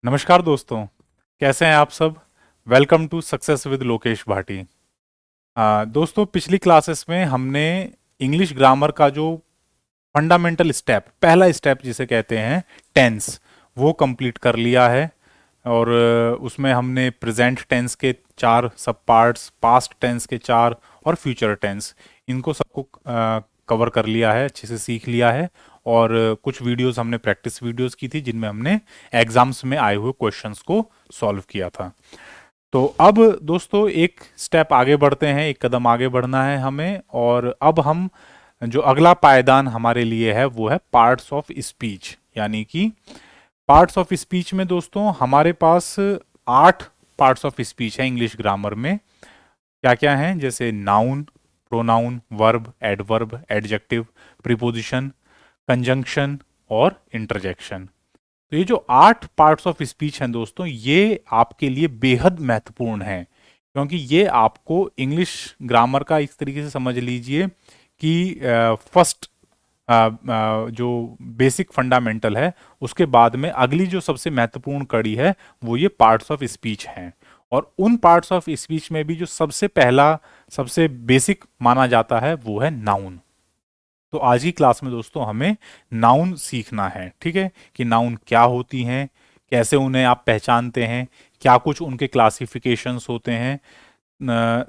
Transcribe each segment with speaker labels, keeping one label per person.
Speaker 1: नमस्कार दोस्तों। कैसे हैं आप सब। Welcome to success with Lokesh Bhati. दोस्तों, पिछली क्लासेस में हमने इंग्लिश ग्रामर का जो फंडामेंटल स्टेप, पहला स्टेप जिसे कहते हैं टेंस, वो कंप्लीट कर लिया है। और उसमें हमने प्रेजेंट टेंस के चार सब पार्ट्स, पास्ट टेंस के चार और फ्यूचर टेंस, इनको सबको कवर कर लिया है, अच्छे से सीख लिया है। और कुछ वीडियोस हमने प्रैक्टिस वीडियोस की थी जिनमें हमने एग्जाम्स में आए हुए क्वेश्चंस को सॉल्व किया था। तो अब दोस्तों एक स्टेप आगे बढ़ते हैं, एक कदम आगे बढ़ना है हमें। और अब हम जो अगला पायदान हमारे लिए है वो है पार्ट्स ऑफ स्पीच। यानी कि पार्ट्स ऑफ स्पीच में दोस्तों हमारे पास 8 पार्ट्स ऑफ स्पीच है इंग्लिश ग्रामर में। क्या क्या हैं? जैसे noun, pronoun, verb, adverb, adjective, preposition, conjunction और इंटरजेक्शन। तो ये जो 8 पार्ट्स ऑफ स्पीच हैं दोस्तों, ये आपके लिए बेहद महत्वपूर्ण हैं, क्योंकि ये आपको इंग्लिश ग्रामर का इस तरीके से समझ लीजिए कि फर्स्ट जो बेसिक फंडामेंटल है, उसके बाद में अगली जो सबसे महत्वपूर्ण कड़ी है वो ये पार्ट्स ऑफ स्पीच हैं। और उन पार्ट्स ऑफ स्पीच में भी जो सबसे पहला, सबसे बेसिक माना जाता है वो है नाउन। तो आज की क्लास में दोस्तों हमें नाउन सीखना है, ठीक है, कि नाउन क्या होती हैं, कैसे उन्हें आप पहचानते हैं, क्या कुछ उनके क्लासिफिकेशंस होते हैं।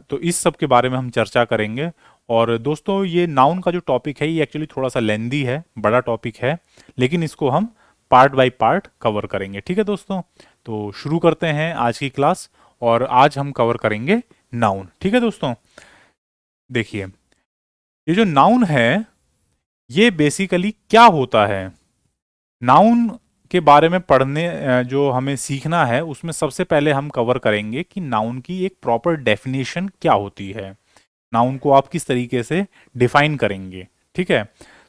Speaker 1: तो इस सब के बारे में हम चर्चा करेंगे। और दोस्तों ये नाउन का जो टॉपिक है ये एक्चुअली थोड़ा सा लेंदी है, बड़ा टॉपिक है, लेकिन इसको हम पार्ट बाय पार्ट कवर करेंगे, ठीक है दोस्तों। तो शुरू करते हैं आज की क्लास। और आज हम कवर करेंगे नाउन, ठीक है दोस्तों। देखिए, ये जो नाउन है ये बेसिकली क्या होता है। नाउन के बारे में पढ़ने जो हमें सीखना है उसमें सबसे पहले हम कवर करेंगे कि नाउन की एक प्रॉपर डेफिनेशन क्या होती है, नाउन को आप किस तरीके से डिफाइन करेंगे, ठीक है।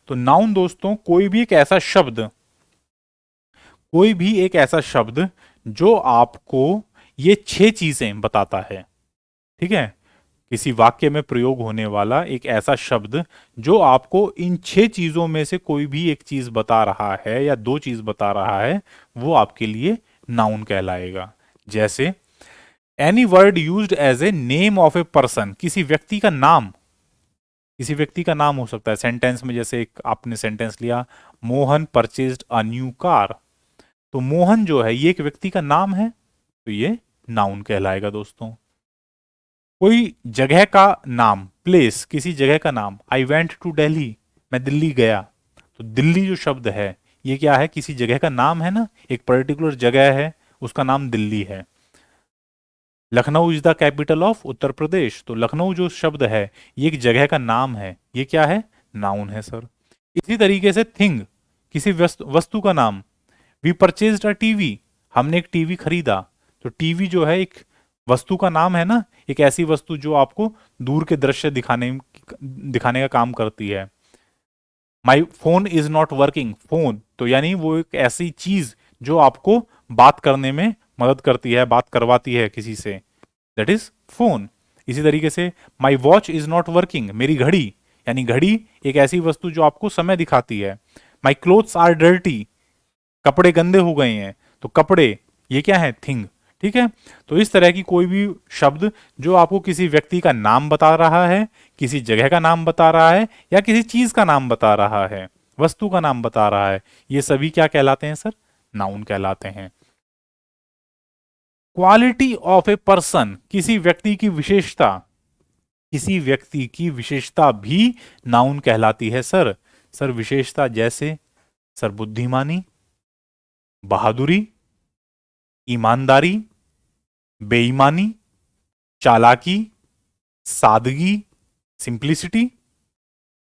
Speaker 1: तो नाउन दोस्तों कोई भी एक ऐसा शब्द जो आपको ये 6 चीजें बताता है, ठीक है। किसी वाक्य में प्रयोग होने वाला एक ऐसा शब्द जो आपको इन 6 चीजों में से कोई भी एक चीज बता रहा है या 2 चीज बता रहा है, वो आपके लिए नाउन कहलाएगा। जैसे any word used as a name of a person, किसी व्यक्ति का नाम, किसी व्यक्ति का नाम हो सकता है सेंटेंस में। जैसे एक आपने सेंटेंस लिया, Mohan purchased a new car, तो मोहन जो है ये एक व्यक्ति का नाम है, तो ये नाउन कहलाएगा दोस्तों। कोई जगह का नाम, प्लेस, किसी जगह का नाम, आई वेंट टू दिल्ली, मैं दिल्ली गया, तो दिल्ली जो शब्द है ये क्या है? किसी जगह का नाम है ना, एक पर्टिकुलर जगह है, उसका नाम दिल्ली है। Lucknow is the capital of Uttar Pradesh, तो लखनऊ जो शब्द है ये एक जगह का नाम है, ये क्या है? नाउन है सर। इसी तरीके से थिंग, किसी वस्तु का नाम, वी परचेज्ड अ टीवी, हमने एक टीवी खरीदा, तो टीवी जो है एक वस्तु का नाम है ना, एक ऐसी वस्तु जो आपको दूर के दृश्य दिखाने का काम करती है। My phone is not working, phone तो यानी वो एक ऐसी चीज जो आपको बात करने में मदद करती है, बात करवाती है किसी से, दैट इज फोन। इसी तरीके से my watch is not working, मेरी घड़ी, यानी घड़ी एक ऐसी वस्तु जो आपको समय दिखाती है। माई क्लोथ्स आर डर्टी, कपड़े गंदे हो गए हैं, तो कपड़े ये क्या है? थिंग, ठीक है। तो इस तरह की कोई भी शब्द जो आपको किसी व्यक्ति का नाम बता रहा है, किसी जगह का नाम बता रहा है, या किसी चीज का नाम बता रहा है, वस्तु का नाम बता रहा है, ये सभी क्या कहलाते हैं सर? नाउन कहलाते हैं। क्वालिटी ऑफ ए पर्सन, किसी व्यक्ति की विशेषता, किसी व्यक्ति की विशेषता भी नाउन कहलाती है सर। सर विशेषता जैसे सर बुद्धिमानी, बहादुरी, ईमानदारी, बेईमानी, चालाकी, सादगी, सिंप्लिसिटी,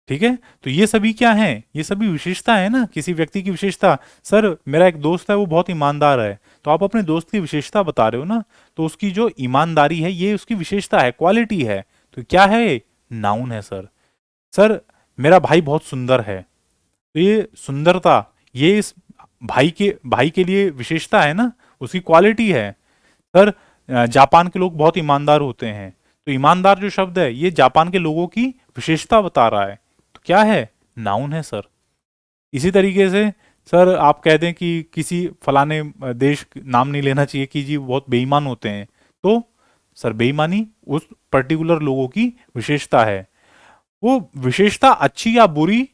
Speaker 1: ठीक है। तो ये सभी क्या हैं? ये सभी विशेषता है ना, किसी व्यक्ति की विशेषता। सर मेरा एक दोस्त है वो बहुत ईमानदार है, तो आप अपने दोस्त की विशेषता बता रहे हो ना, तो उसकी जो ईमानदारी है ये उसकी विशेषता है, क्वालिटी है, तो क्या है? नाउन है सर। सर मेरा भाई बहुत सुंदर है, तो ये सुंदरता ये इस भाई के लिए विशेषता है ना, उसकी क्वालिटी है। सर जापान के लोग बहुत ईमानदार होते हैं, तो ईमानदार जो शब्द है ये जापान के लोगों की विशेषता बता रहा है, तो क्या है? नाउन है सर। इसी तरीके से सर आप कह दें कि किसी फलाने देश नाम नहीं लेना चाहिए कि जी बहुत बेईमान होते हैं, तो सर बेईमानी उस पर्टिकुलर लोगों की विशेषता है। वो विशेषता अच्छी या बुरी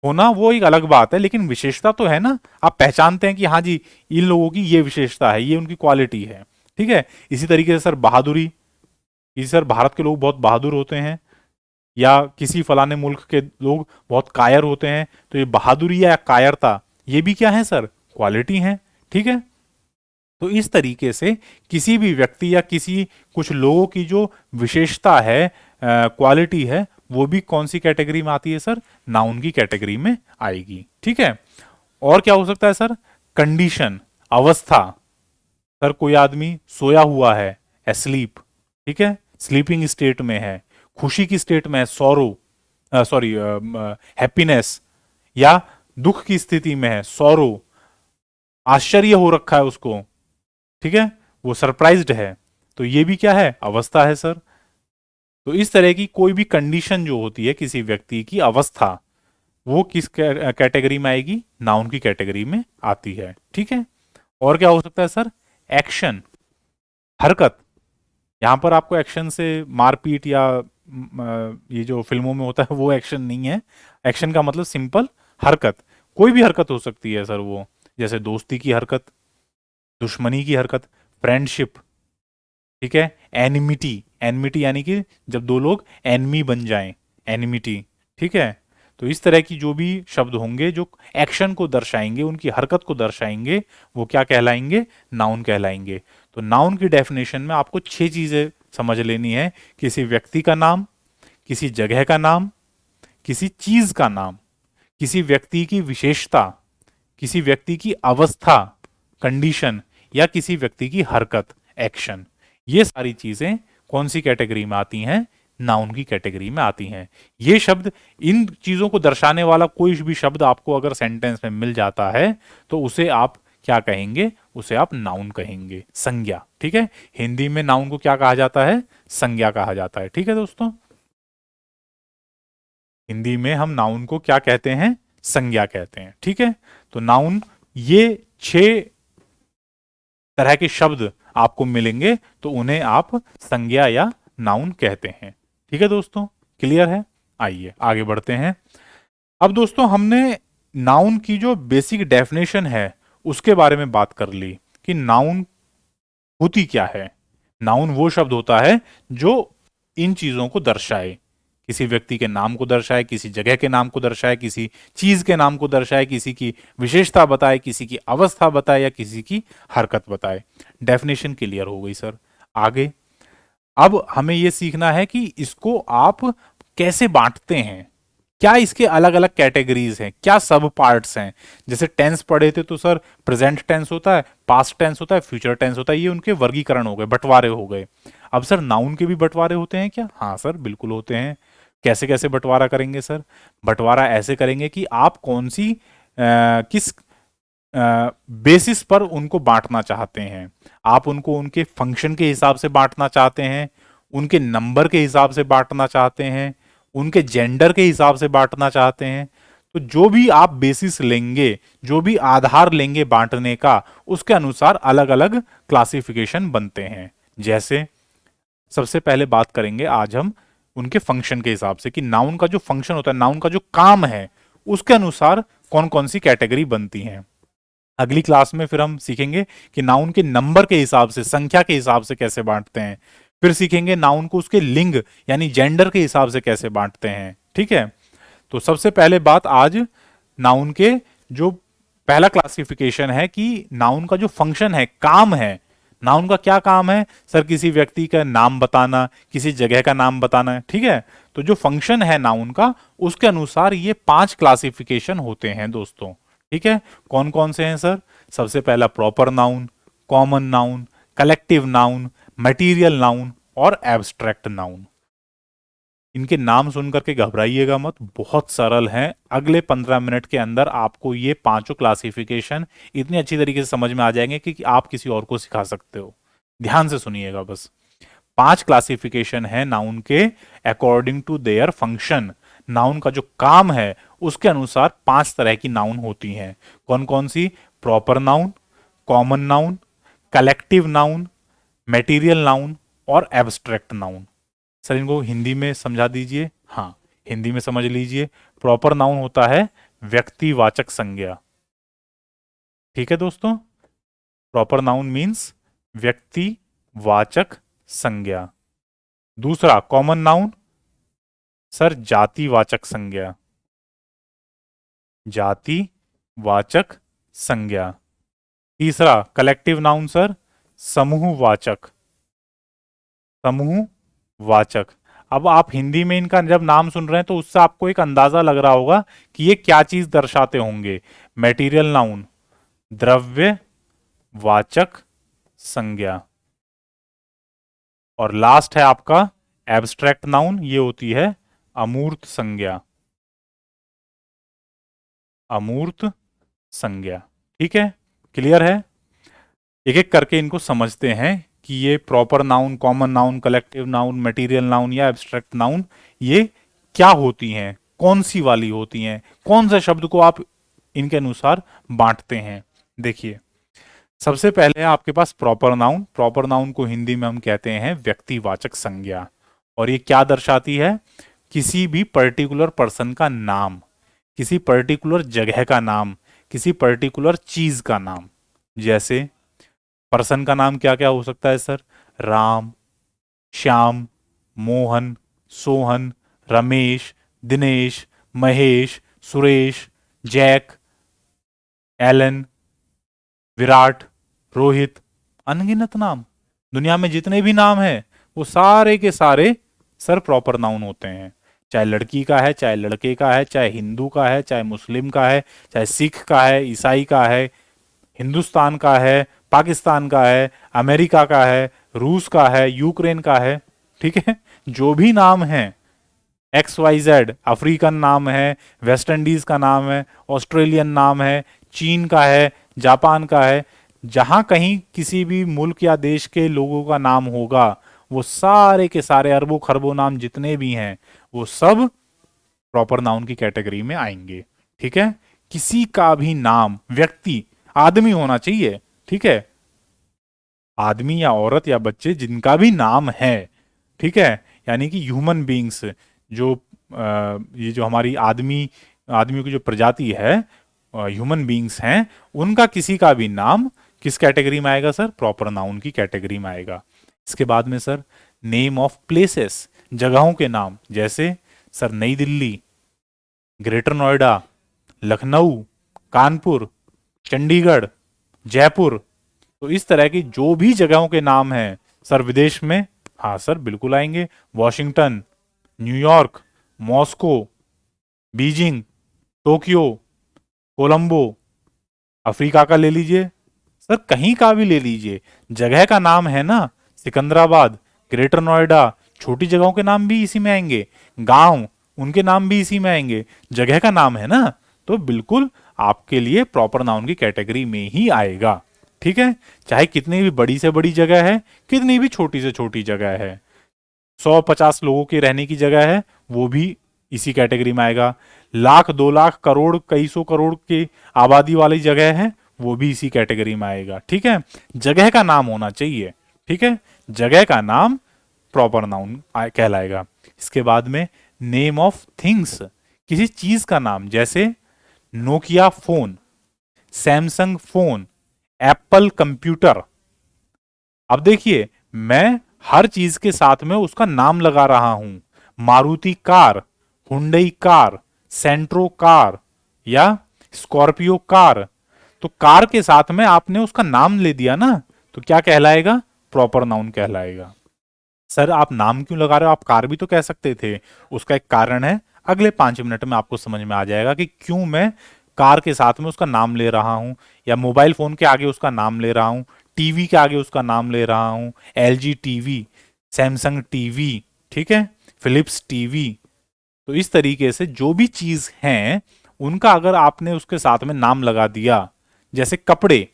Speaker 1: होना वो एक अलग बात है, लेकिन विशेषता तो है ना, आप पहचानते हैं कि हाँ जी इन लोगों की ये विशेषता है, ये उनकी क्वालिटी है। ठीक है, इसी तरीके से सर बहादुरी, कि सर भारत के लोग बहुत बहादुर होते हैं, या किसी फलाने मुल्क के लोग बहुत कायर होते हैं, तो ये बहादुरी या कायरता ये भी क्या है सर, क्वालिटी है। ठीक है, तो इस तरीके से किसी भी व्यक्ति या किसी कुछ लोगों की जो विशेषता है, क्वालिटी है, वो भी कौन सी कैटेगरी में आती है सर, नाउन की कैटेगरी में आएगी। ठीक है, और क्या हो सकता है सर, कंडीशन, अवस्था, सर कोई आदमी सोया हुआ है, एस्लीप, ठीक है, स्लीपिंग स्टेट में है, खुशी की स्टेट में है, सोरो, सॉरी हैप्पीनेस, या दुख की स्थिति में है, सोरो, आश्चर्य हो रखा है उसको, ठीक है, वो सरप्राइज्ड है, तो ये भी क्या है, अवस्था है सर। तो इस तरह की कोई भी कंडीशन जो होती है किसी व्यक्ति की अवस्था, वो किस कैटेगरी में आएगी, नाउन की कैटेगरी में आती है। ठीक है, और क्या हो सकता है सर, एक्शन, हरकत। यहां पर आपको एक्शन से मारपीट या ये जो फिल्मों में होता है वो एक्शन नहीं है। एक्शन का मतलब सिंपल हरकत, कोई भी हरकत हो सकती है सर वो, जैसे दोस्ती की हरकत, दुश्मनी की हरकत, फ्रेंडशिप, ठीक है, एनिमिटी, एनिमिटी यानी कि जब दो लोग एनमी बन जाएं, एनिमिटी। ठीक है, तो इस तरह की जो भी शब्द होंगे जो एक्शन को दर्शाएंगे, उनकी हरकत को दर्शाएंगे, वो क्या कहलाएंगे, नाउन कहलाएंगे। तो नाउन की डेफिनेशन में आपको 6 चीजें समझ लेनी है, किसी व्यक्ति का नाम, किसी जगह का नाम, किसी चीज का नाम, किसी व्यक्ति की विशेषता, किसी व्यक्ति की अवस्था, कंडीशन, या किसी व्यक्ति की हरकत, एक्शन। ये सारी चीजें कौन सी कैटेगरी में आती हैं, नाउन की कैटेगरी में आती हैं। ये शब्द, इन चीजों को दर्शाने वाला कोई भी शब्द आपको अगर सेंटेंस में मिल जाता है तो उसे आप क्या कहेंगे, उसे आप नाउन कहेंगे, संज्ञा। ठीक है, हिंदी में नाउन को क्या कहा जाता है, संज्ञा कहा जाता है। ठीक है दोस्तों, हिंदी में हम नाउन को क्या कहते हैं, संज्ञा कहते हैं। ठीक है, तो नाउन, ये 6 तरह के शब्द आपको मिलेंगे तो उन्हें आप संज्ञा या नाउन कहते हैं। ठीक है दोस्तों, क्लियर है? आइए आगे बढ़ते हैं। अब दोस्तों हमने नाउन की जो बेसिक डेफिनेशन है उसके बारे में बात कर ली कि नाउन होती क्या है। नाउन वो शब्द होता है जो इन चीजों को दर्शाए, किसी व्यक्ति के नाम को दर्शाए, किसी जगह के नाम को दर्शाए, किसी चीज के नाम को दर्शाए, किसी की विशेषता बताए, किसी की अवस्था बताए, या किसी की हरकत बताए। डेफिनेशन क्लियर हो गई सर। आगे अब हमें यह सीखना है कि इसको आप कैसे बांटते हैं, क्या इसके अलग अलग कैटेगरीज हैं, क्या सब पार्ट्स हैं। जैसे टेंस पढ़े थे तो सर प्रेजेंट टेंस होता है, पास्ट टेंस होता है, फ्यूचर टेंस होता है, ये उनके वर्गीकरण हो गए, बंटवारे हो गए। अब सर नाउन के भी बंटवारे होते हैं क्या? हाँ सर बिल्कुल होते हैं। कैसे कैसे बंटवारा करेंगे सर? बंटवारा ऐसे करेंगे कि आप कौन सी किस बेसिस पर उनको बांटना चाहते हैं। आप उनको उनके फंक्शन के हिसाब से बांटना चाहते हैं, उनके नंबर के हिसाब से बांटना चाहते हैं, उनके जेंडर के हिसाब से बांटना चाहते हैं। तो जो भी आप बेसिस लेंगे, जो भी आधार लेंगे बांटने का, उसके अनुसार अलग अलग क्लासिफिकेशन बनते हैं। जैसे सबसे पहले बात करेंगे आज हम उनके फंक्शन के हिसाब से कि नाउन का जो फंक्शन होता है, नाउन का जो काम है, उसके अनुसार कौन कौन सी कैटेगरी बनती हैं। अगली क्लास में फिर हम सीखेंगे कि नाउन के नंबर के हिसाब से, संख्या के हिसाब से कैसे बांटते हैं। फिर सीखेंगे नाउन को उसके लिंग यानी जेंडर के हिसाब से कैसे बांटते हैं। ठीक है, तो सबसे पहले बात आज नाउन के जो पहला क्लासिफिकेशन है कि नाउन का जो फंक्शन है, काम है, नाउन का क्या काम है सर? किसी व्यक्ति का नाम बताना, किसी जगह का नाम बताना। ठीक है, तो जो फंक्शन है नाउन का, उसके अनुसार ये 5 क्लासिफिकेशन होते हैं दोस्तों। ठीक है, कौन कौन से हैं सर? सबसे पहला proper noun, common noun, collective noun, material noun और एब्स्ट्रैक्ट नाउन। इनके नाम सुनकर के घबराइएगा मत, बहुत सरल हैं। अगले 15 मिनट के अंदर आपको ये पांचों क्लासिफिकेशन इतनी अच्छी तरीके से समझ में आ जाएंगे कि आप किसी और को सिखा सकते हो। ध्यान से सुनिएगा बस। 5 क्लासिफिकेशन है नाउन के according to their function. Noun का जो काम है उसके अनुसार 5 तरह की नाउन होती हैं। कौन कौन सी? Proper noun, common noun, collective noun, material noun और एब्स्ट्रैक्ट नाउन। सर इनको हिंदी में समझा दीजिए। हाँ, हिंदी में समझ लीजिए। प्रॉपर नाउन होता है व्यक्तिवाचक संज्ञा। ठीक है दोस्तों, प्रॉपर नाउन मीन्स व्यक्तिवाचक संज्ञा। दूसरा कॉमन नाउन, सर जातिवाचक संज्ञा, जातिवाचक संज्ञा। तीसरा कलेक्टिव नाउन सर समूहवाचक, समूहवाचक। अब आप हिंदी में इनका जब नाम सुन रहे हैं तो उससे आपको एक अंदाजा लग रहा होगा कि ये क्या चीज दर्शाते होंगे। मटेरियल नाउन द्रव्य वाचक संज्ञा। और लास्ट है आपका एब्स्ट्रैक्ट नाउन, ये होती है अमूर्त संज्ञा, अमूर्त संज्ञा। ठीक है, क्लियर है? एक एक करके इनको समझते हैं कि ये proper noun, common noun, collective noun, material noun या एब्स्ट्रैक्ट नाउन ये क्या होती हैं, कौन सी वाली होती हैं, कौन से शब्द को आप इनके अनुसार बांटते हैं। देखिए, सबसे पहले है आपके पास प्रॉपर नाउन। प्रॉपर नाउन को हिंदी में हम कहते हैं व्यक्तिवाचक संज्ञा। और ये क्या दर्शाती है? किसी भी पर्टिकुलर पर्सन का नाम, किसी पर्टिकुलर जगह का नाम, किसी पर्टिकुलर चीज का नाम। जैसे पर्सन का नाम क्या क्या हो सकता है sir? Ram, Shyam, Mohan, Sohan, Ramesh, Dinesh, Mahesh, Suresh, Jack, Allen, Virat, Rohit, अनगिनत नाम। दुनिया में जितने भी नाम हैं वो सारे के सारे सर प्रॉपर नाउन होते हैं। चाहे लड़की का है, चाहे लड़के का है, चाहे हिंदू का है, चाहे मुस्लिम का है, चाहे सिख का है, ईसाई का है, हिंदुस्तान का है, पाकिस्तान का है, अमेरिका का है, रूस का है, यूक्रेन का है। ठीक है, जो भी नाम है, एक्स वाई जेड, अफ्रीकन नाम है, वेस्ट इंडीज का नाम है, ऑस्ट्रेलियन नाम है, चीन का है, जापान का है, जहां कहीं किसी भी मुल्क या देश के लोगों का नाम होगा वो सारे के सारे अरबों खरबों नाम जितने भी हैं वो सब प्रॉपर नाउन की कैटेगरी में आएंगे। ठीक है, किसी का भी नाम, व्यक्ति, आदमी होना चाहिए। ठीक है, आदमी या औरत या बच्चे जिनका भी नाम है, ठीक है, यानी कि ह्यूमन बीइंग्स, जो ये जो हमारी आदमियों की जो प्रजाति है, ह्यूमन बीइंग्स हैं, उनका किसी का भी नाम किस कैटेगरी में आएगा सर? प्रॉपर नाउन की कैटेगरी में आएगा। इसके बाद में सर नेम ऑफ प्लेसेस, जगहों के नाम। जैसे सर नई दिल्ली, ग्रेटर नोएडा, लखनऊ, कानपुर, चंडीगढ़, जयपुर। तो इस तरह की जो भी जगहों के नाम हैं सर विदेश में, हाँ सर बिल्कुल आएंगे। Washington, New York, Moscow, Beijing, Tokyo, Colombo. Africa का ले लीजिए सर, कहीं का भी ले लीजिए, जगह का नाम है ना, सिकंदराबाद, ग्रेटर नोएडा, छोटी जगहों के नाम भी इसी में आएंगे, गांव उनके नाम भी इसी में आएंगे, जगह का नाम है ना, तो बिल्कुल आपके लिए प्रॉपर नाउन की कैटेगरी में ही आएगा। ठीक है, चाहे कितनी भी बड़ी से बड़ी जगह है, कितनी भी छोटी से छोटी जगह है, 150 लोगों के रहने की जगह है, वो भी इसी कैटेगरी में आएगा। लाख, 2 लाख, करोड़, कई सौ करोड़ की आबादी वाली जगह है, वो भी इसी कैटेगरी में आएगा। ठीक है, जगह का नाम होना चाहिए। ठीक है, जगह का नाम प्रॉपर नाउन कहलाएगा। इसके बाद में नेम ऑफ थिंग्स, किसी चीज का नाम। जैसे Nokia phone, Samsung phone, Apple computer. अब देखिए, मैं हर चीज के साथ में उसका नाम लगा रहा हूं। Maruti car, Hyundai car, Santro car या स्कॉर्पियो कार। तो कार के साथ में आपने उसका नाम ले दिया ना, तो क्या कहलाएगा? प्रॉपर नाउन कहलाएगा। सर आप नाम क्यों लगा रहे हो, आप कार भी तो कह सकते थे। उसका एक कारण है, अगले 5 मिनट में आपको समझ में आ जाएगा कि क्यों मैं कार के साथ में उसका नाम ले रहा हूं, या मोबाइल फोन के आगे उसका नाम ले रहा हूं, टीवी के आगे उसका नाम ले रहा हूं। एलजी टीवी, सैमसंग टीवी, ठीक है, फिलिप्स टीवी। तो इस तरीके से जो भी चीज हैं उनका अगर आपने उसके साथ में नाम लगा दिया, जैसे कपड़े,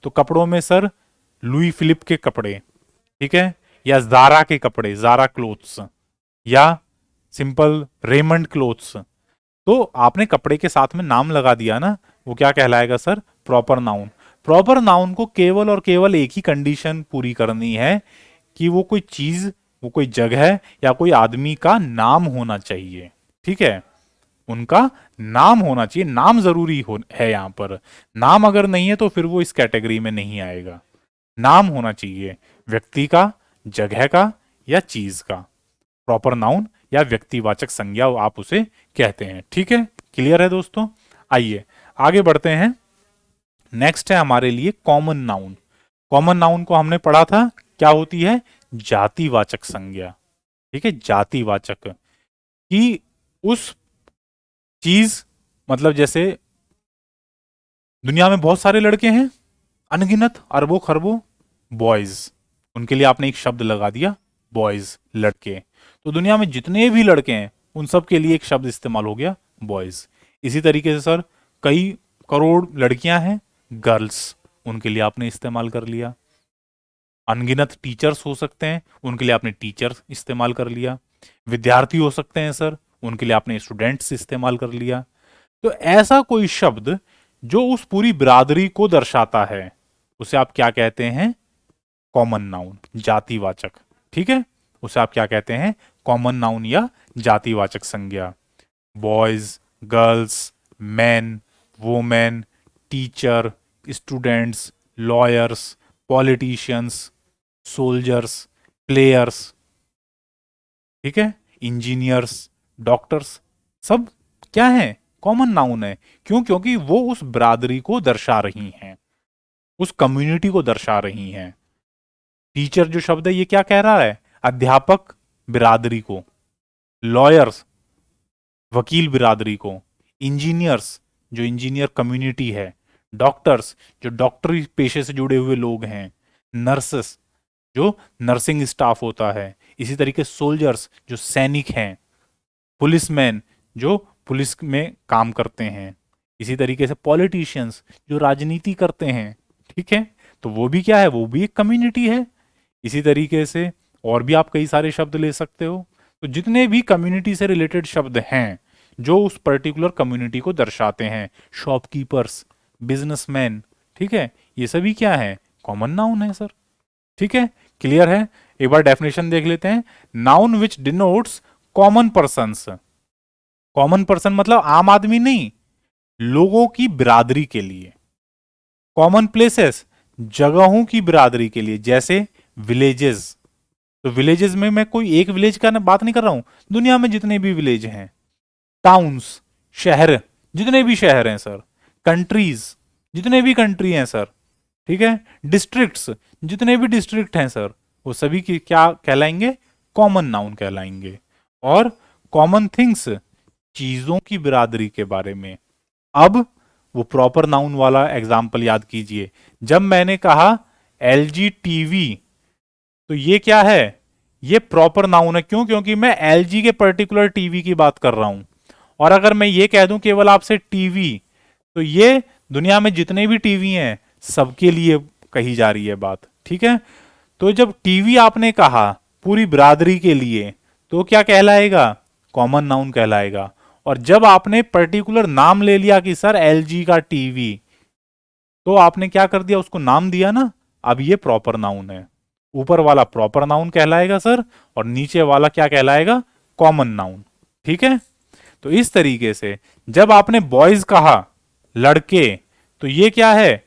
Speaker 1: तो कपड़ों में सर लुई फिलिप के कपड़े, ठीक है, या जारा के कपड़े, जारा क्लोथ्स, या सिंपल रेमंड क्लोथ्स। तो आपने कपड़े के साथ में नाम लगा दिया ना, वो क्या कहलाएगा sir? Proper noun. Proper noun को केवल और केवल एक ही कंडीशन पूरी करनी है कि वो कोई चीज, वो कोई जगह या कोई आदमी का नाम होना चाहिए। ठीक है, उनका नाम होना चाहिए, नाम जरूरी है यहाँ पर। नाम अगर नहीं है तो फिर वो इस कैटेगरी में नहीं आएगा। नाम होना चाहिए व्यक्ति का, जगह का या चीज का। प्रॉपर नाउन या व्यक्तिवाचक संज्ञा आप उसे कहते हैं। ठीक है, क्लियर है दोस्तों? आइए आगे बढ़ते हैं। नेक्स्ट है हमारे लिए कॉमन नाउन। कॉमन नाउन को हमने पढ़ा था, क्या होती है? जातिवाचक संज्ञा। ठीक है, जातिवाचक कि उस चीज, मतलब जैसे दुनिया में बहुत सारे लड़के हैं, अनगिनत अरबों खरबों बॉयज, उनके लिए आपने एक शब्द लगा दिया बॉयज, लड़के। तो दुनिया में जितने भी लड़के हैं उन सब के लिए एक शब्द इस्तेमाल हो गया बॉयज। इसी तरीके से सर कई करोड़ लड़कियां हैं, गर्ल्स, उनके लिए आपने इस्तेमाल कर लिया। अनगिनत टीचर्स हो सकते हैं, उनके लिए आपने टीचर इस्तेमाल कर लिया। विद्यार्थी हो सकते हैं सर, उनके लिए आपने स्टूडेंट्स इस्तेमाल कर लिया। तो ऐसा कोई शब्द जो उस पूरी बिरादरी को दर्शाता है, उसे आप क्या कहते हैं? कॉमन नाउन, जातिवाचक। ठीक है, उसे आप क्या कहते हैं? कॉमन नाउन या जातिवाचक संज्ञा। Boys, girls, man, women, teacher, students, lawyers, politicians, soldiers, players, ठीक है, इंजीनियर्स, डॉक्टर्स, सब क्या है? कॉमन नाउन है। क्यों? क्योंकि वो उस बिरादरी को दर्शा रही हैं, उस कम्युनिटी को दर्शा रही हैं। टीचर जो शब्द है ये क्या कह रहा है? अध्यापक बिरादरी को। लॉयर्स, वकील बिरादरी को। इंजीनियर्स, जो इंजीनियर कम्युनिटी है। डॉक्टर्स, जो डॉक्टरी पेशे से जुड़े हुए लोग हैं। नर्सेस, जो नर्सिंग स्टाफ होता है। इसी तरीके सोल्जर्स, जो सैनिक हैं। पुलिसमैन, जो पुलिस में काम करते हैं। इसी तरीके से पॉलिटिशियंस, जो राजनीति करते हैं। ठीक है, तो वो भी क्या है? वो भी एक कम्युनिटी है। इसी तरीके से और भी आप कई सारे शब्द ले सकते हो। तो जितने भी कम्युनिटी से रिलेटेड शब्द हैं जो उस पर्टिकुलर कम्युनिटी को दर्शाते हैं, शॉपकीपर्स, बिजनेसमैन, ठीक है, ये सभी क्या है? कॉमन नाउन है सर। ठीक है, क्लियर है? एक बार डेफिनेशन देख लेते हैं। Noun which denotes common persons. Common person मतलब आम आदमी नहीं, लोगों की बिरादरी के लिए। कॉमन प्लेसेस, जगहों की बिरादरी के लिए, जैसे विलेजेस। तो विलेजेस में मैं कोई एक विलेज का बात नहीं कर रहा हूं, दुनिया में जितने भी विलेज हैं। टाउन्स, शहर, जितने भी शहर हैं सर। कंट्रीज, जितने भी कंट्री हैं सर। ठीक है, डिस्ट्रिक्ट्स, जितने भी डिस्ट्रिक्ट हैं सर, वो सभी की क्या कहलाएंगे? कॉमन नाउन कहलाएंगे। और कॉमन थिंग्स, चीजों की बिरादरी के बारे में। अब वो प्रॉपर नाउन वाला एग्जाम्पल याद कीजिए। जब मैंने कहा एलजी टीवी, तो ये क्या है? ये प्रॉपर नाउन है। क्यों? क्योंकि मैं एलजी के पर्टिकुलर टीवी की बात कर रहा हूं। और अगर मैं ये कह दूं केवल आपसे टीवी, तो ये दुनिया में जितने भी टीवी हैं सबके लिए कही जा रही है बात। ठीक है, तो जब टीवी आपने कहा पूरी बिरादरी के लिए, तो क्या कहलाएगा? कॉमन नाउन कहलाएगा। और जब आपने पर्टिकुलर नाम ले लिया कि सर एलजी का टीवी, तो आपने क्या कर दिया? उसको नाम दिया ना। अब ये प्रॉपर नाउन है। ऊपर वाला प्रॉपर नाउन कहलाएगा सर, और नीचे वाला क्या कहलाएगा? Common noun. ठीक है, तो इस तरीके से जब आपने बॉयज कहा, लड़के, तो ये क्या है?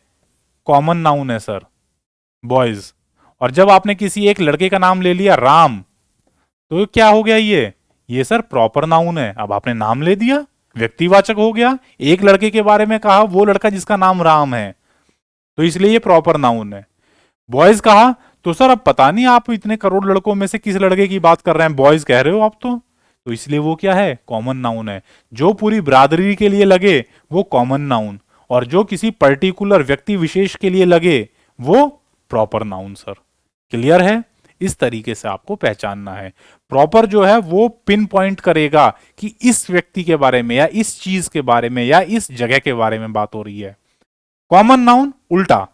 Speaker 1: कॉमन नाउन है सर, बॉयज। और जब आपने किसी एक लड़के का नाम ले लिया राम, तो क्या हो गया? ये सर प्रॉपर नाउन है। अब आपने नाम ले दिया, व्यक्तिवाचक हो गया। एक लड़के के बारे में कहा, वो लड़का जिसका नाम राम है, तो इसलिए ये प्रॉपर नाउन है। बॉयज कहा, तो सर अब पता नहीं आप इतने करोड़ लड़कों में से किस लड़के की बात कर रहे हैं, बॉयज कह रहे हो आप तो इसलिए वो क्या है? कॉमन नाउन है। जो पूरी बिरादरी के लिए लगे वो कॉमन नाउन, और जो किसी पर्टिकुलर व्यक्ति विशेष के लिए लगे वो प्रॉपर नाउन सर। क्लियर है? इस तरीके से आपको पहचानना है। प्रॉपर जो है वो पिन पॉइंट करेगा कि इस व्यक्ति के बारे में या इस चीज के बारे में या इस जगह के बारे में बात हो रही है। कॉमन नाउन उल्टा,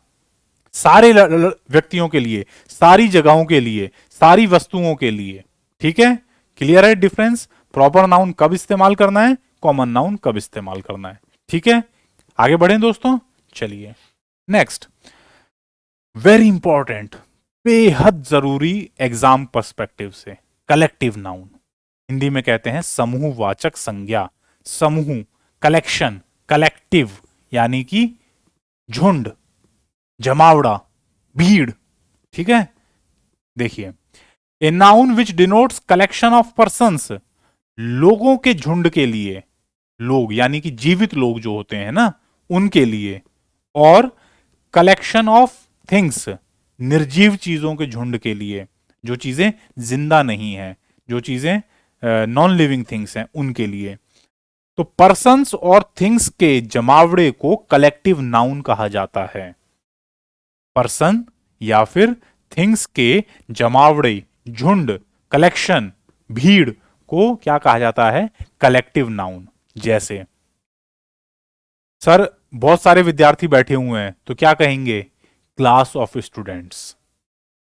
Speaker 1: सारे व्यक्तियों के लिए, सारी जगहों के लिए, सारी वस्तुओं के लिए। ठीक है, क्लियर है डिफरेंस? प्रॉपर नाउन कब इस्तेमाल करना है? कॉमन नाउन कब इस्तेमाल करना है। ठीक है, आगे बढ़ें दोस्तों, चलिए नेक्स्ट, वेरी इंपॉर्टेंट, बेहद जरूरी एग्जाम पर्सपेक्टिव से, कलेक्टिव नाउन, हिंदी में कहते हैं समूहवाचक संज्ञा। समूह, कलेक्शन, कलेक्टिव यानी कि झुंड, जमावड़ा, भीड़। ठीक है, देखिए, a noun which denotes collection of persons, लोगों के झुंड के लिए, लोग यानी कि जीवित लोग जो होते हैं ना उनके लिए, और कलेक्शन ऑफ थिंग्स, निर्जीव चीजों के झुंड के लिए, जो चीजें जिंदा नहीं है, जो चीजें नॉन लिविंग थिंग्स हैं उनके लिए। तो पर्सन्स और थिंग्स के जमावड़े को कलेक्टिव नाउन कहा जाता है। पर्सन या फिर थिंग्स के जमावड़े, झुंड, कलेक्शन, भीड़ को क्या कहा जाता है, कलेक्टिव नाउन। जैसे सर बहुत सारे विद्यार्थी बैठे हुए हैं तो क्या कहेंगे, क्लास ऑफ स्टूडेंट्स।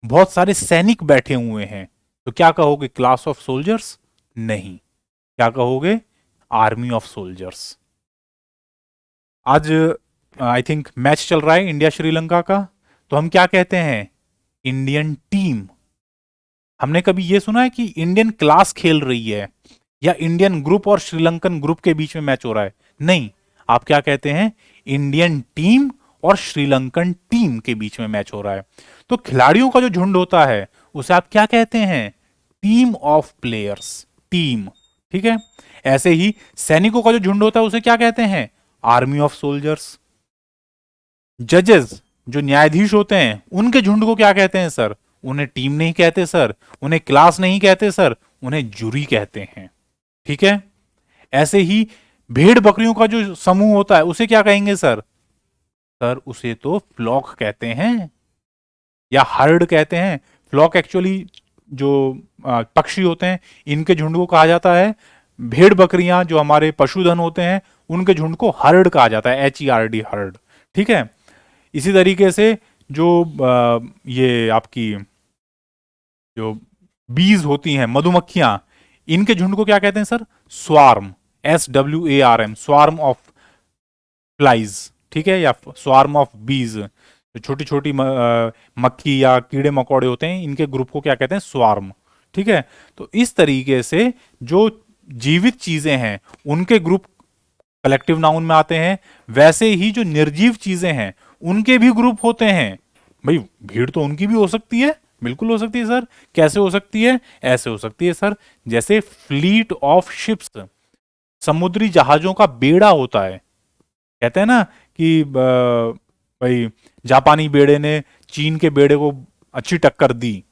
Speaker 1: बहुत सारे सैनिक बैठे हुए हैं तो क्या कहोगे, क्लास ऑफ सोल्जर्स, नहीं, क्या कहोगे, आर्मी ऑफ सोल्जर्स। आज आई थिंक मैच चल रहा है इंडिया श्रीलंका का, तो हम क्या कहते हैं, इंडियन टीम। हमने कभी यह सुना है कि इंडियन क्लास खेल रही है या इंडियन ग्रुप और श्रीलंकन ग्रुप के बीच में मैच हो रहा है, नहीं, आप क्या कहते हैं, इंडियन टीम और श्रीलंकन टीम के बीच में मैच हो रहा है। तो खिलाड़ियों का जो झुंड होता है उसे आप क्या कहते हैं, टीम ऑफ प्लेयर्स, टीम। ठीक है, ऐसे ही सैनिकों का जो झुंड होता है उसे क्या कहते हैं, आर्मी ऑफ सोल्जर्स। जजेस, जो न्यायाधीश होते हैं, उनके झुंड को क्या कहते हैं सर, उन्हें टीम नहीं कहते सर, उन्हें क्लास नहीं कहते सर, उन्हें जूरी कहते हैं। ठीक है, ऐसे ही भेड़ बकरियों का जो समूह होता है उसे क्या कहेंगे सर, सर उसे तो फ्लॉक कहते हैं या हर्ड कहते हैं। फ्लॉक एक्चुअली जो पक्षी होते हैं इनके झुंड को कहा जाता है, भेड़ बकरियां जो हमारे पशुधन होते हैं उनके झुंड को हर्ड कहा जाता है, HERD, हर्ड। ठीक है, इसी तरीके से जो ये आपकी जो बीज होती हैं, मधुमक्खियां, इनके झुंड को क्या कहते हैं sir, swarm, SWARM, swarm of flies. ठीक है, या स्वार्म ऑफ बीज, छोटी छोटी मक्खी या कीड़े मकोड़े होते हैं इनके ग्रुप को क्या कहते हैं, स्वार्म। ठीक है, तो इस तरीके से जो जीवित चीजें हैं उनके ग्रुप कलेक्टिव नाउन में आते हैं, वैसे ही जो निर्जीव चीजें हैं उनके भी ग्रुप होते हैं। भाई भीड़ तो उनकी भी हो सकती है, बिल्कुल हो सकती है सर, कैसे हो सकती है, ऐसे हो सकती है सर, जैसे फ्लीट ऑफ शिप्स, समुद्री जहाजों का बेड़ा होता है। कहते हैं ना कि भाई जापानी बेड़े ने चीन के बेड़े को अच्छी टक्कर दी,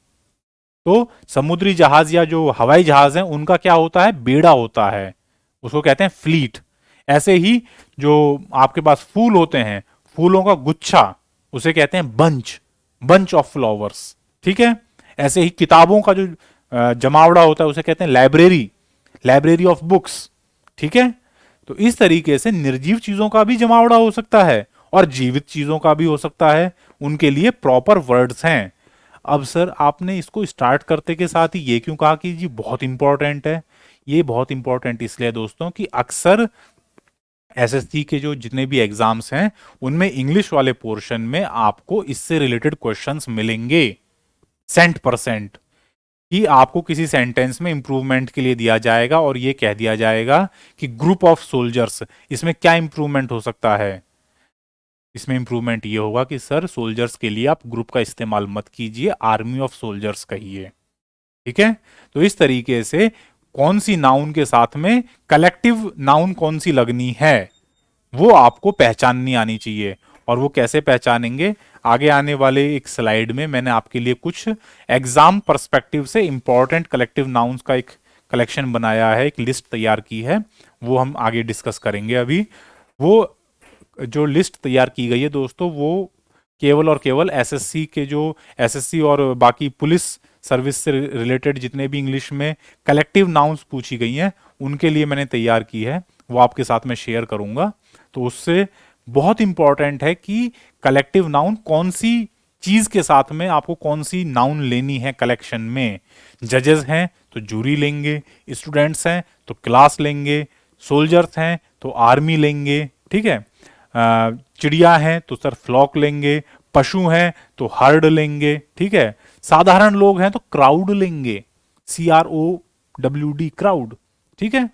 Speaker 1: तो समुद्री जहाज या जो हवाई जहाज हैं उनका क्या होता है, बेड़ा होता है, उसको कहते हैं फ्लीट। ऐसे ही जो आपके पास फूल होते हैं, फूलों का गुच्छा, उसे कहते हैं बंच, बंच ऑफ फ्लावर्स। ठीक है, ऐसे ही किताबों का जो जमावड़ा होता है उसे कहते हैं लाइब्रेरी, लाइब्रेरी ऑफ बुक्स। ठीक है, तो इस तरीके से निर्जीव चीजों का भी जमावड़ा हो सकता है और जीवित चीजों का भी हो सकता है, उनके लिए प्रॉपर वर्ड्स हैं। अब सर आपने इसको स्टार्ट करते के साथ ही ये क्यों कहा कि जी बहुत इंपॉर्टेंट है, ये बहुत इंपॉर्टेंट इसलिए दोस्तों कि अक्सर SSC के जो जितने भी एग्जाम्स हैं उनमें इंग्लिश वाले पोर्शन में आपको इससे रिलेटेड क्वेश्चंस मिलेंगे 100%, कि आपको किसी सेंटेंस में इंप्रूवमेंट के लिए दिया जाएगा और ये कह दिया जाएगा कि ग्रुप ऑफ सोल्जर्स, इसमें क्या इंप्रूवमेंट हो सकता है, इसमें इंप्रूवमेंट ये होगा कि सर सोल्जर्स के लिए आप ग्रुप का इस्तेमाल मत कीजिए, आर्मी ऑफ सोल्जर्स कहिए। ठीक है, तो इस तरीके से कौन सी नाउन के साथ में कलेक्टिव नाउन कौन सी लगनी है वो आपको पहचाननी आनी चाहिए। और वो कैसे पहचानेंगे, आगे आने वाले एक स्लाइड में मैंने आपके लिए कुछ एग्जाम पर्सपेक्टिव से इंपॉर्टेंट कलेक्टिव नाउन्स का एक कलेक्शन बनाया है, एक लिस्ट तैयार की है, वो हम आगे डिस्कस करेंगे। अभी वो जो लिस्ट तैयार की गई है दोस्तों वो केवल और केवल SSC के जो SSC और बाकी पुलिस सर्विस से रिलेटेड जितने भी इंग्लिश में कलेक्टिव नाउन्स पूछी गई हैं उनके लिए मैंने तैयार की है, वो आपके साथ में शेयर करूंगा। तो उससे बहुत इंपॉर्टेंट है कि कलेक्टिव नाउन कौन सी चीज के साथ में आपको कौन सी नाउन लेनी है कलेक्शन में। जजेस हैं तो जूरी लेंगे, स्टूडेंट्स हैं तो क्लास लेंगे, सोल्जर्स हैं तो आर्मी लेंगे, ठीक है। चिड़िया हैं तो सर फ्लॉक लेंगे, पशु हैं तो हर्ड लेंगे, ठीक है। साधारण लोग हैं तो क्राउड लेंगे, CROWD, क्राउड, ठीक है।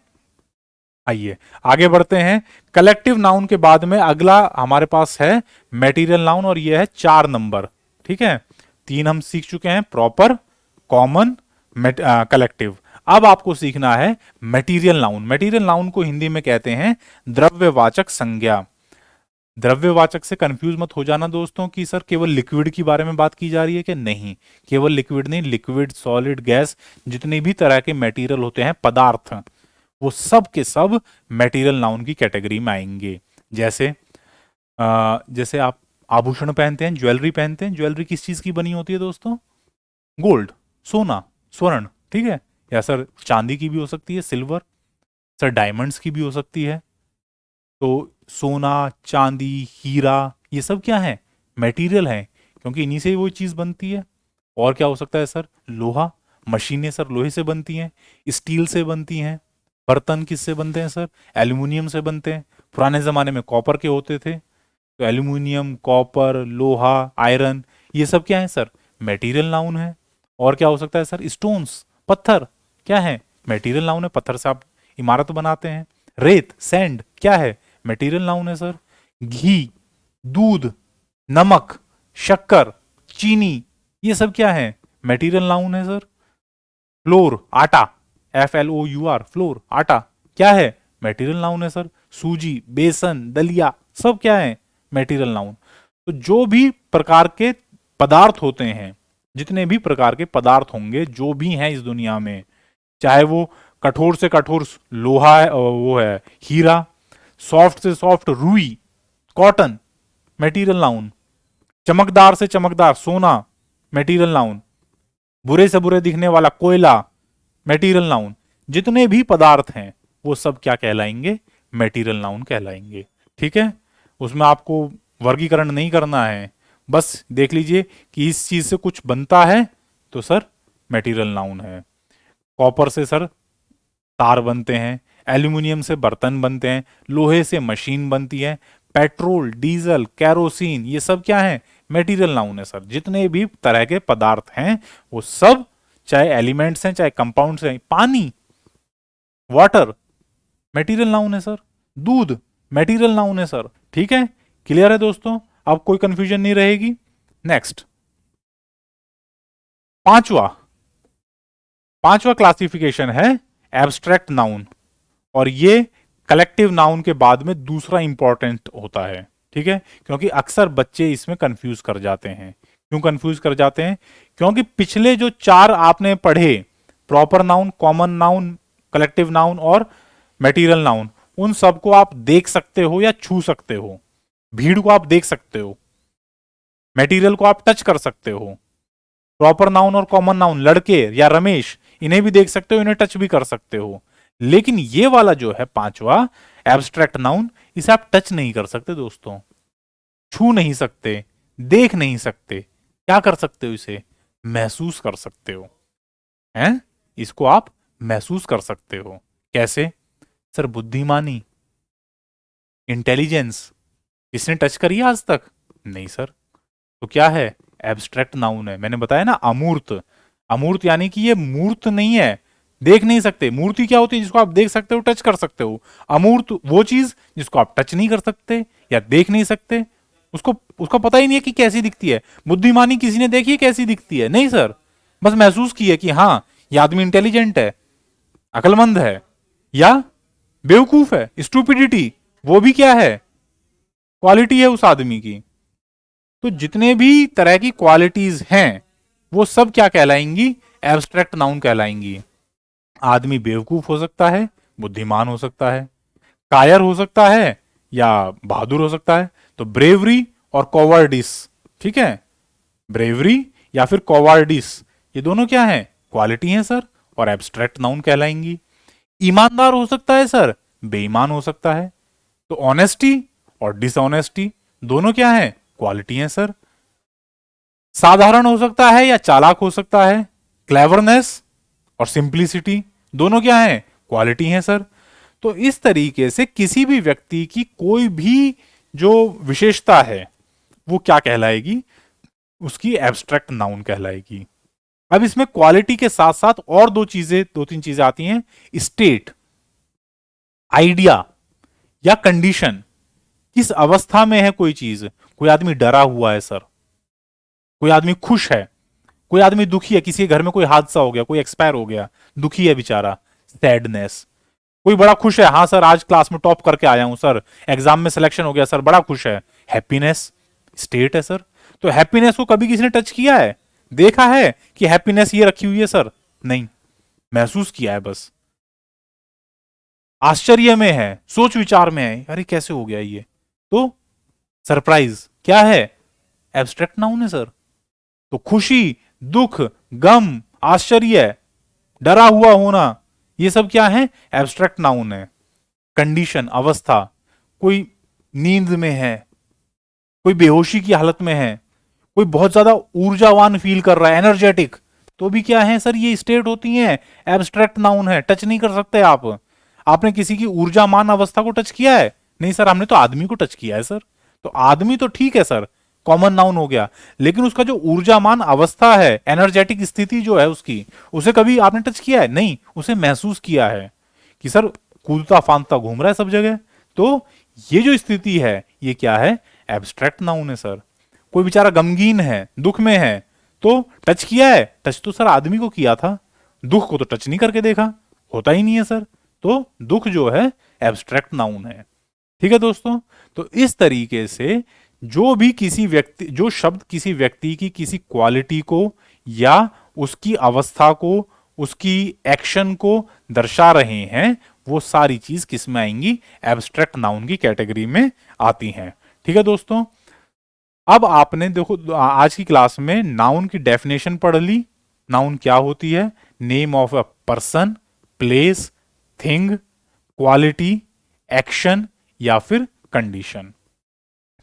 Speaker 1: आइए आगे बढ़ते हैं। कलेक्टिव नाउन के बाद में अगला हमारे पास है मेटीरियल नाउन, और यह है 4 नंबर, ठीक है। 3 हम सीख चुके हैं, प्रॉपर, कॉमन, कलेक्टिव। अब आपको सीखना है मेटीरियल नाउन। मेटीरियल नाउन को हिंदी में कहते हैं द्रव्यवाचक संज्ञा। द्रव्यवाचक से कंफ्यूज मत हो जाना दोस्तों कि सर केवल लिक्विड की बारे में बात की जा रही है, कि नहीं, केवल लिक्विड नहीं, लिक्विड, सॉलिड, गैस, जितने भी तरह के मेटीरियल होते हैं, पदार्थ, वो सब के सब मेटीरियल नाउन की कैटेगरी में आएंगे। जैसे जैसे आप आभूषण पहनते हैं, ज्वेलरी पहनते हैं, ज्वेलरी किस चीज की बनी होती है दोस्तों? गोल्ड, सोना, स्वर्ण, ठीक है। या सर चांदी की भी हो सकती है, सिल्वर, सर डायमंड्स की भी हो सकती है। तो सोना, चांदी, हीरा, ये सब क्या है? मटेरियल है, क्योंकि इन्हीं से ही वो चीज बनती है। और क्या हो सकता है सर? लोहा, मशीनें सर लोहे से बनती हैं, स्टील से बनती हैं। बर्तन किससे बनते हैं सर? एल्यूमिनियम से बनते हैं। पुराने जमाने में कॉपर के होते थे, तो एल्यूमिनियम, कॉपर, लोहा, आयरन, ये सब क्या है सर? मटेरियल नाउन है। और क्या हो सकता है सर? स्टोन्स, पत्थर, क्या है? मटेरियल नाउन है, पत्थर से आप इमारत बनाते हैं। रेत, सैंड, क्या है? मटेरियल नाउन है सर। घी, दूध, नमक, शक्कर, चीनी, ये सब क्या है? मटेरियल नाउन है सर। फ्लोर, आटा, FLOUR, फ्लोर, आटा, क्या है? मटेरियल नाउन है सर। सूजी, बेसन, दलिया, सब क्या है? Material noun. तो जो भी प्रकार के पदार्थ होते हैं, जितने भी प्रकार के पदार्थ होंगे, जो भी हैं इस दुनिया में, चाहे वो कठोर से कठोर लोहा है, वो है हीरा, सॉफ्ट से सॉफ्ट रुई, कॉटन, मटेरियल नाउन। चमकदार से चमकदार सोना, मटेरियल नाउन। बुरे से बुरे दिखने वाला कोयला, मटेरियल नाउन। जितने भी पदार्थ हैं वो सब क्या कहलाएंगे? मटेरियल नाउन कहलाएंगे, ठीक है। उसमें आपको वर्गीकरण नहीं करना है, बस देख लीजिए कि इस चीज से कुछ बनता है तो सर मटेरियल नाउन है। कॉपर से सर तार बनते हैं, एल्यूमिनियम से बर्तन बनते हैं, लोहे से मशीन बनती है, पेट्रोल, डीजल, कैरोसिन, ये सब क्या है? मटेरियल नाउन है सर। जितने भी तरह के पदार्थ हैं वो सब, चाहे एलिमेंट्स हैं चाहे कंपाउंड्स हैं, पानी, वाटर, मटेरियल नाउन है सर। दूध, मटेरियल नाउन है सर, ठीक है। क्लियर है दोस्तों? अब कोई कंफ्यूजन नहीं रहेगी। नेक्स्ट, पांचवा पांचवा क्लासिफिकेशन है एब्स्ट्रैक्ट नाउन, और ये कलेक्टिव नाउन के बाद में दूसरा इंपॉर्टेंट होता है, ठीक है। क्योंकि अक्सर बच्चे इसमें कंफ्यूज कर जाते हैं। क्यों कंफ्यूज कर जाते हैं? क्योंकि पिछले जो 4 आपने पढ़े, proper noun, common noun, collective noun और मटेरियल नाउन, उन सबको आप देख सकते हो या छू सकते हो। भीड़ को आप देख सकते हो, मटेरियल को आप टच कर सकते हो। प्रॉपर नाउन और कॉमन नाउन, लड़के या रमेश, इन्हें भी देख सकते हो, इन्हें टच भी कर सकते हो। लेकिन ये वाला जो है पांचवा एब्स्ट्रैक्ट नाउन, इसे आप टच नहीं कर सकते दोस्तों, छू नहीं सकते, देख नहीं सकते। क्या कर सकते हो? इसे महसूस कर सकते हो, हैं? इसको आप महसूस कर सकते हो। कैसे सर? बुद्धिमानी, इंटेलिजेंस, इसने टच करी है आज तक? नहीं सर। तो क्या है? एब्स्ट्रैक्ट नाउन है। मैंने बताया ना, अमूर्त। अमूर्त यानी कि ये मूर्त नहीं है, देख नहीं सकते। मूर्ति क्या होती है? जिसको आप देख सकते हो, टच कर सकते हो। अमूर्त वो चीज जिसको आप टच नहीं कर सकते या देख नहीं सकते, उसको उसका पता ही नहीं है कि कैसी दिखती है। बुद्धिमानी किसी ने देखी है कैसी दिखती है? नहीं सर, बस महसूस की है कि हाँ ये आदमी इंटेलिजेंट है, अकलमंद है, या बेवकूफ है, स्टूपिडिटी, वो भी क्या है? क्वालिटी है उस आदमी की। तो जितने भी तरह की क्वालिटीज हैं वो सब क्या कहलाएंगी? Abstract noun कहलाएंगी। आदमी बेवकूफ हो सकता है, बुद्धिमान हो सकता है, कायर हो सकता है, या बहादुर हो सकता है। तो ब्रेवरी और कॉवर्डिस, ठीक है, ब्रेवरी या फिर कॉवर्डिस, ये दोनों क्या है? क्वालिटी है सर, और एब्स्ट्रैक्ट नाउन कहलाएंगी। ईमानदार हो सकता है सर, बेईमान हो सकता है। तो ऑनेस्टी और डिसऑनेस्टी दोनों क्या है? क्वालिटी है सर। साधारण हो सकता है या चालाक हो सकता है। क्लेवरनेस और सिंप्लिसिटी दोनों क्या है? क्वालिटी है सर। तो इस तरीके से किसी भी व्यक्ति की कोई भी जो विशेषता है वो क्या कहलाएगी, उसकी एब्स्ट्रैक्ट नाउन कहलाएगी। अब इसमें क्वालिटी के साथ साथ और दो तीन चीजें आती हैं, स्टेट, आइडिया या कंडीशन। किस अवस्था में है कोई चीज, कोई आदमी डरा हुआ है सर, कोई आदमी खुश है, कोई आदमी दुखी है, किसी के घर में कोई हादसा हो गया, कोई एक्सपायर हो गया, दुखी है बेचारा, सैडनेस। कोई बड़ा खुश है, हाँ सर आज क्लास में टॉप करके आया हूं सर, एग्जाम में सिलेक्शन हो गया सर, बड़ा खुश है, हैप्पीनेस, स्टेट है सर। तो हैप्पीनेस को कभी किसी ने टच किया है, देखा है कि हैप्पीनेस ये रखी हुई है सर? नहीं, महसूस किया है बस। आश्चर्य में है, सोच विचार में है, अरे कैसे हो गया ये, तो सरप्राइज क्या है, एब्स्ट्रैक्ट नाउन है सर। तो खुशी, दुख, गम, आश्चर्य, डरा हुआ होना, ये सब क्या है, एब्स्ट्रैक्ट नाउन है। कंडीशन, अवस्था, कोई नींद में है, कोई बेहोशी की हालत में है, कोई बहुत ज्यादा ऊर्जावान फील कर रहा है, एनर्जेटिक, तो भी क्या है सर, ये स्टेट होती है, एब्स्ट्रैक्ट नाउन है, टच नहीं कर सकते आप। आपने किसी की ऊर्जामान अवस्था को टच किया है? नहीं सर, हमने तो आदमी को टच किया है सर। तो आदमी तो ठीक है सर, कॉमन नाउन हो गया, लेकिन उसका जो ऊर्जामान अवस्था है, एनर्जेटिक स्थिति जो है उसकी, उसे कभी आपने टच किया है? नहीं, उसे महसूस किया है कि सर कूदता फांदता घूम रहा है सब जगह। तो ये जो स्थिति है ये क्या है, एब्स्ट्रैक्ट नाउन है सर। कोई बेचारा गमगीन है, दुख में है, तो टच किया है? टच तो सर आदमी को किया था, दुख को तो टच नहीं करके देखा, होता ही नहीं है सर। तो दुख जो है एब्स्ट्रैक्ट नाउन है। ठीक है दोस्तों, तो इस तरीके से जो भी किसी व्यक्ति, जो शब्द किसी व्यक्ति की किसी क्वालिटी को या उसकी अवस्था को, उसकी एक्शन को दर्शा रहे हैं, वो सारी चीज किस में आएंगी, एब्स्ट्रैक्ट नाउन की कैटेगरी में आती हैं। ठीक है दोस्तों, अब आपने देखो आज की क्लास में नाउन की डेफिनेशन पढ़ ली। नाउन क्या होती है, name of a person, place, thing, quality, action या फिर कंडीशन।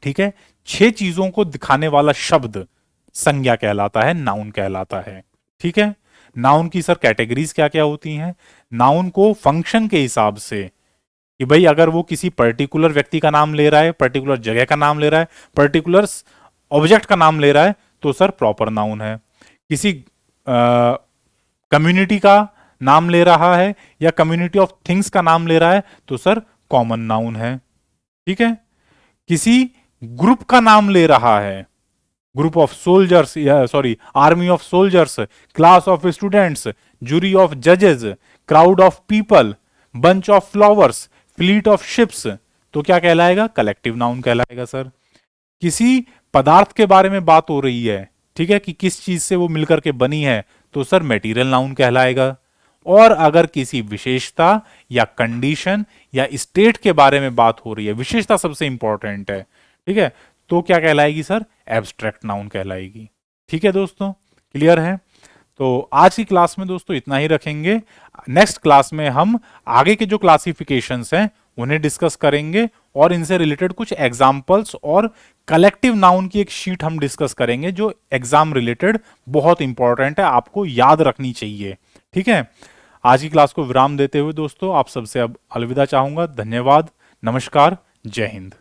Speaker 1: ठीक है, 6 चीजों को दिखाने वाला शब्द संज्ञा कहलाता है, नाउन कहलाता है। ठीक है, नाउन की सर कैटेगरीज क्या क्या होती हैं? नाउन को फंक्शन के हिसाब से, कि भाई अगर वो किसी पर्टिकुलर व्यक्ति का नाम ले रहा है, पर्टिकुलर जगह का नाम ले रहा है, पर्टिकुलर ऑब्जेक्ट का नाम ले रहा है, तो सर प्रॉपर नाउन है। किसी कम्युनिटी का नाम ले रहा है या कम्युनिटी ऑफ थिंग्स का नाम ले रहा है, तो सर कॉमन नाउन है। ठीक है, किसी ग्रुप का नाम ले रहा है, ग्रुप ऑफ सोल्जर्स, या sorry army of soldiers, class of students, jury of जजेस, crowd of people, bunch of flowers, fleet of ships, तो क्या कहलाएगा, कलेक्टिव नाउन कहलाएगा सर। किसी पदार्थ के बारे में बात हो रही है, ठीक है, कि किस चीज से वो मिलकर के बनी है, तो सर मेटीरियल नाउन कहलाएगा। और अगर किसी विशेषता या कंडीशन या स्टेट के बारे में बात हो रही है, विशेषता सबसे इंपॉर्टेंट है, ठीक है, तो क्या कहलाएगी सर, एब्स्ट्रैक्ट नाउन कहलाएगी। ठीक है दोस्तों, क्लियर है? तो आज की क्लास में दोस्तों इतना ही रखेंगे। नेक्स्ट क्लास में हम आगे के जो क्लासिफिकेशंस हैं उन्हें डिस्कस करेंगे और इनसे रिलेटेड कुछ एग्जाम्पल्स और कलेक्टिव नाउन की एक शीट हम डिस्कस करेंगे जो एग्जाम रिलेटेड बहुत इंपॉर्टेंट है, आपको याद रखनी चाहिए। ठीक है, आज की क्लास को विराम देते हुए दोस्तों आप सबसे अब अलविदा चाहूंगा। धन्यवाद, नमस्कार, जय हिंद।